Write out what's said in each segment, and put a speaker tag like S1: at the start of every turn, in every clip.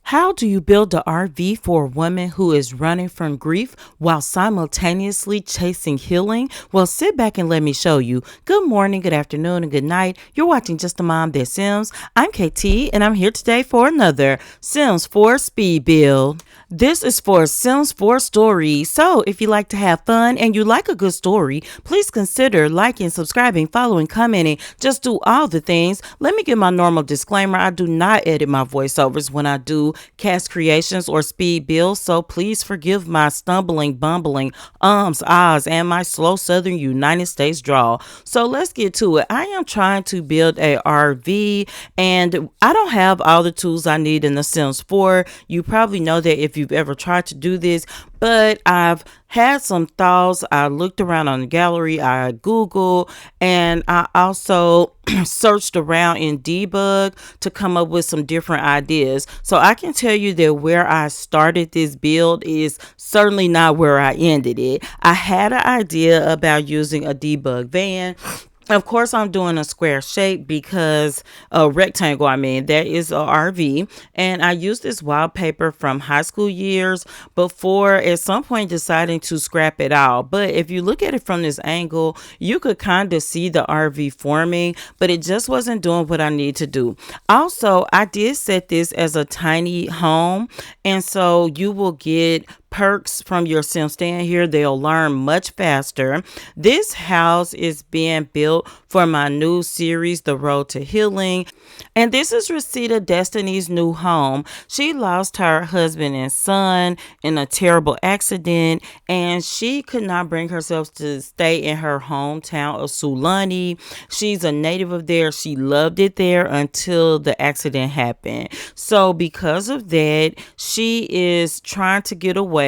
S1: How do you build an RV for a woman who is running from grief while simultaneously chasing healing? Well, sit back and let me show you. Good morning, good afternoon, and good night. You're watching Just a Mom That Sims. I'm KT, and I'm here today for another Sims 4 speed build. This is for Sims 4 story. So if you like to have fun and you like a good story, please consider liking, subscribing, following, commenting. Just do all the things. Let me give my normal disclaimer. I do not edit my voiceovers when I do cast creations or speed builds, so please forgive my stumbling, bumbling, ahs, and my slow southern United States drawl. So let's get to it. I am trying to build a RV, and I don't have all the tools I need in The Sims 4. You probably know that if you've ever tried to do this, but I've had some thoughts. I looked around on the gallery, I Googled, and I also searched around in debug to come up with some different ideas. So I can tell you that where I started this build is certainly not where I ended it. I had an idea about using a debug van. Of course, I'm doing a square shape because a rectangle, that is a RV. And I used this wallpaper from high school years before at some point deciding to scrap it out. But if you look at it from this angle, you could kind of see the RV forming, but it just wasn't doing what I need to do. Also, I did set this as a tiny home. And so you will get perks from your sim stand here. They'll learn much faster. This house is being built for my new series, The Road to Healing. And this is Rosita Destiny's new home. She lost her husband and son in a terrible accident, and she could not bring herself to stay in her hometown of Sulani. She's a native of there. She loved it there until the accident happened. So because of that, she is trying to get away.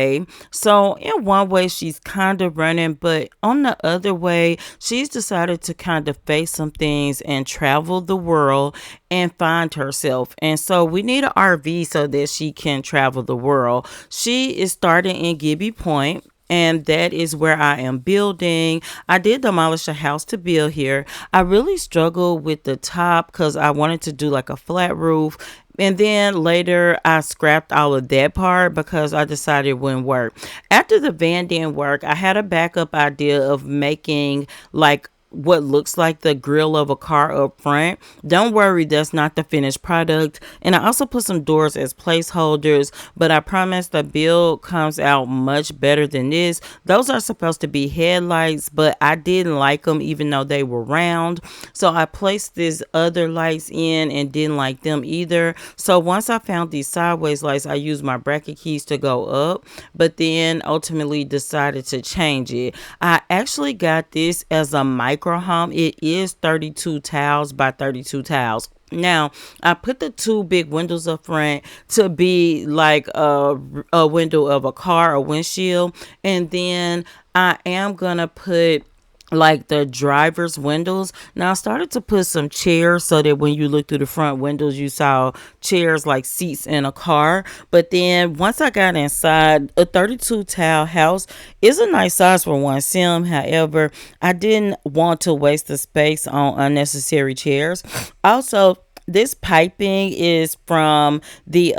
S1: So in one way, she's kind of running, but on the other way, she's decided to kind of face some things and travel the world and find herself. And so we need an RV so that she can travel the world. She is starting in Gibby Point, and that is where I am building. I did demolish a house to build here. I really struggled with the top because I wanted to do like a flat roof. And then later I scrapped all of that part because I decided it wouldn't work. After the van didn't work, I had a backup idea of making like what looks like the grill of a car up front. Don't worry, that's not the finished product. And I also put some doors as placeholders, but I promise the build comes out much better than this. Those are supposed to be headlights, but I didn't like them even though they were round. So I placed these other lights in and didn't like them either. So once I found these sideways lights, I used my bracket keys to go up, but then ultimately decided to change it. I actually got this as a micro home. It is 32 tiles by 32 tiles. Now, I put the two big windows up front to be like a window of a car, a windshield. And then I am going to put like the driver's windows. Now I started to put some chairs so that when you look through the front windows, you saw chairs like seats in a car. But then once I got inside, a 32 tile house is a nice size for one sim. However, I didn't want to waste the space on unnecessary chairs. Also, this piping is from the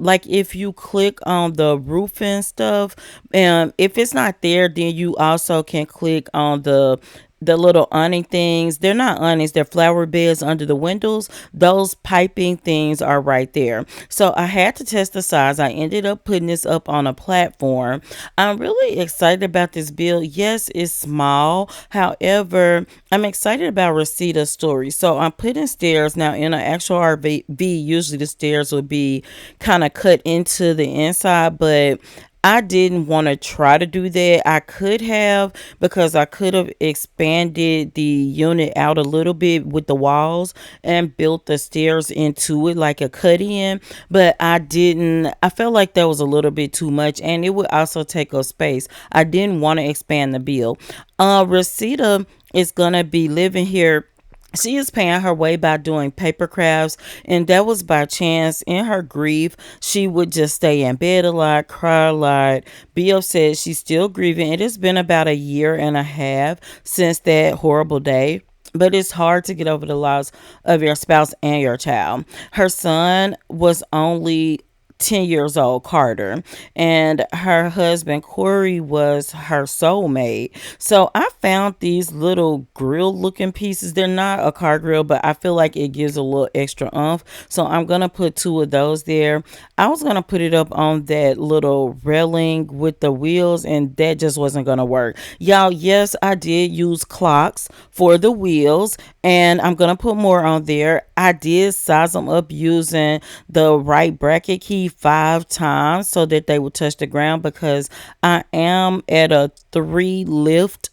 S1: like if you click on the roof and stuff, if it's not there, then you also can click on the little awning things. They're not awnings, they're flower beds under the windows. Those piping things are right there. So I had to test the size. I ended up putting this up on a platform. I'm really excited about this build. Yes, it's small. However, I'm excited about Rosita's story. So I'm putting stairs. Now in an actual RV, usually the stairs would be kind of cut into the inside, but I didn't want to try to do that. I could have, because I could have expanded the unit out a little bit with the walls and built the stairs into it like a cut in, but I didn't. I felt like that was a little bit too much and it would also take up space. I didn't want to expand the build. Rosita is going to be living here. She is paying her way by doing paper crafts, and that was by chance. In her grief, she would just stay in bed a lot, cry a lot, be upset. She's still grieving. It has been about a year and a half since that horrible day. But it's hard to get over the loss of your spouse and your child. Her son was only 10 years old, Carter, and her husband Corey was her soulmate. So I found these little grill looking pieces. They're not a car grill, but I feel like it gives a little extra oomph. So I'm gonna put two of those there. I was gonna put it up on that little railing with the wheels, and that just wasn't gonna work. Y'all, yes, I did use clocks for the wheels, and I'm gonna put more on there. I did size them up using the right bracket key 5 times so that they would touch the ground, because I am at a 3 lift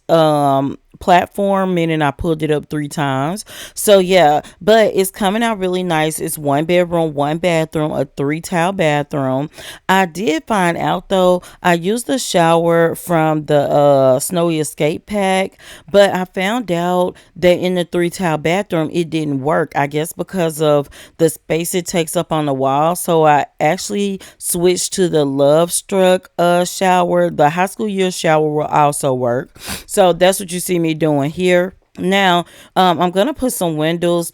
S1: platform, meaning I pulled it up 3 times. So yeah, but it's coming out really nice. It's 1 bedroom, 1 bathroom, a 3 tile bathroom. I did find out though, I used the shower from the Snowy Escape pack, but I found out that in the 3 tile bathroom it didn't work. I guess because of the space it takes up on the wall. So I actually switched to the Love Struck shower. The high school year shower will also work. So that's what you see me doing here. Now, I'm going to put some windows.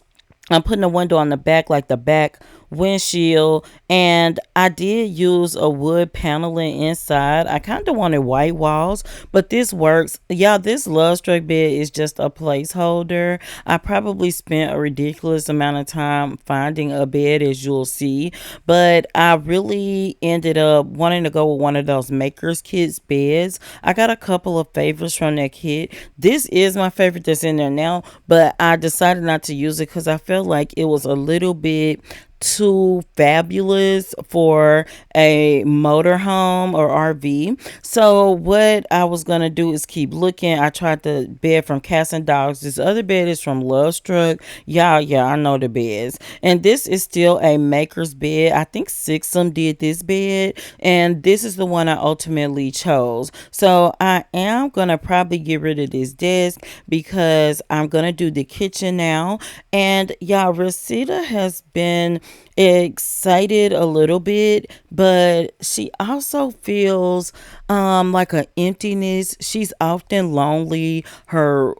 S1: I'm putting a window on the back, like the back windshield, and I did use a wood paneling inside. I kind of wanted white walls, but this works. Yeah, this Love Struck bed is just a placeholder. I probably spent a ridiculous amount of time finding a bed, as you'll see, but I really ended up wanting to go with one of those Makers Kits beds. I got a couple of favorites from that kit. This is my favorite that's in there now, but I decided not to use it because I felt like it was a little bit too fabulous for a motorhome or RV. So what I was gonna do is keep looking. I tried the bed from Cats and Dogs. This other bed is from Love Struck. Yeah, I know the beds. And this is still a Maker's bed. I think Sixum did this bed, and this is the one I ultimately chose. So I am gonna probably get rid of this desk because I'm gonna do the kitchen now. And yeah, Rosita has been excited a little bit, but she also feels like an emptiness. She's often lonely. Her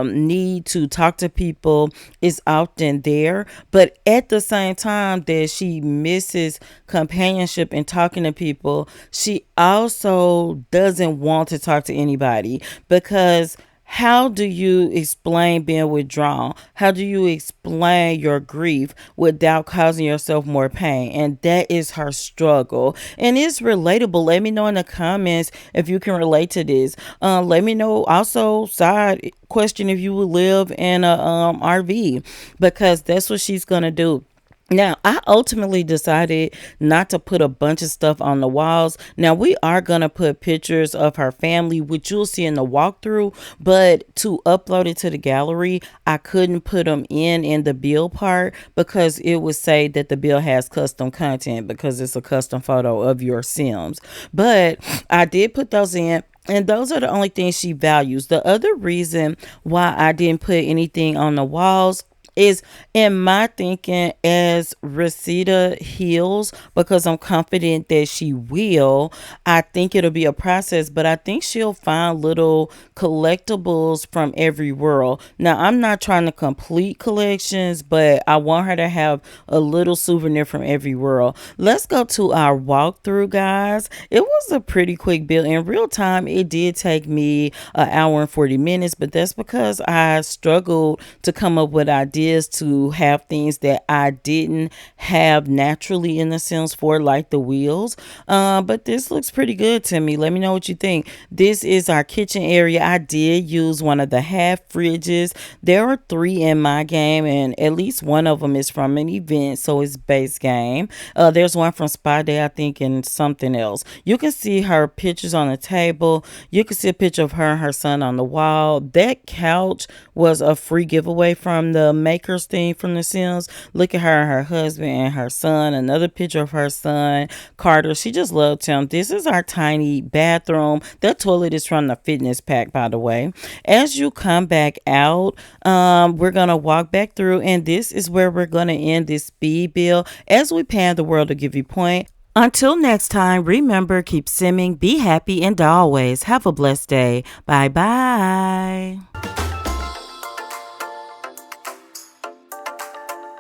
S1: need to talk to people is often there, but at the same time that she misses companionship and talking to people, she also doesn't want to talk to anybody, because how do you explain being withdrawn? How do you explain your grief without causing yourself more pain? And that is her struggle. And it's relatable. Let me know in the comments if you can relate to this. Let me know also, side question, if you would live in a RV, because that's what she's going to do. Now, I ultimately decided not to put a bunch of stuff on the walls. Now, we are going to put pictures of her family, which you'll see in the walkthrough, but to upload it to the gallery, I couldn't put them in the bill part because it would say that the bill has custom content because it's a custom photo of your Sims. But I did put those in. And those are the only things she values. The other reason why I didn't put anything on the walls is, in my thinking, as Rosita heals, because I'm confident that she will. I think it'll be a process, but I think she'll find little collectibles from every world. Now, I'm not trying to complete collections, but I want her to have a little souvenir from every world. Let's go to our walkthrough, guys. It was a pretty quick build. In real time, it did take me an hour and 40 minutes, but that's because I struggled to come up with ideas to have things that I didn't have naturally in the Sims 4, like the wheels. But this looks pretty good to me. Let me know what you think. This is our kitchen area. I did use one of the half fridges. There are 3 in my game, and at least one of them is from an event, so it's base game. There's one from Spa Day, I think, and something else. You can see her pictures on the table. You can see a picture of her and her son on the wall. That couch was a free giveaway from the Makers thing from The Sims. Look at her and her husband and her son. Another picture of her son, Carter. She just loved him. This is our tiny bathroom. That toilet is from the fitness pack, by the way. As you come back out, we're going to walk back through, and this is where we're going to end this speed build as we pan the world to give you point. Until next time, remember, keep simming, be happy, and always have a blessed day. Bye bye.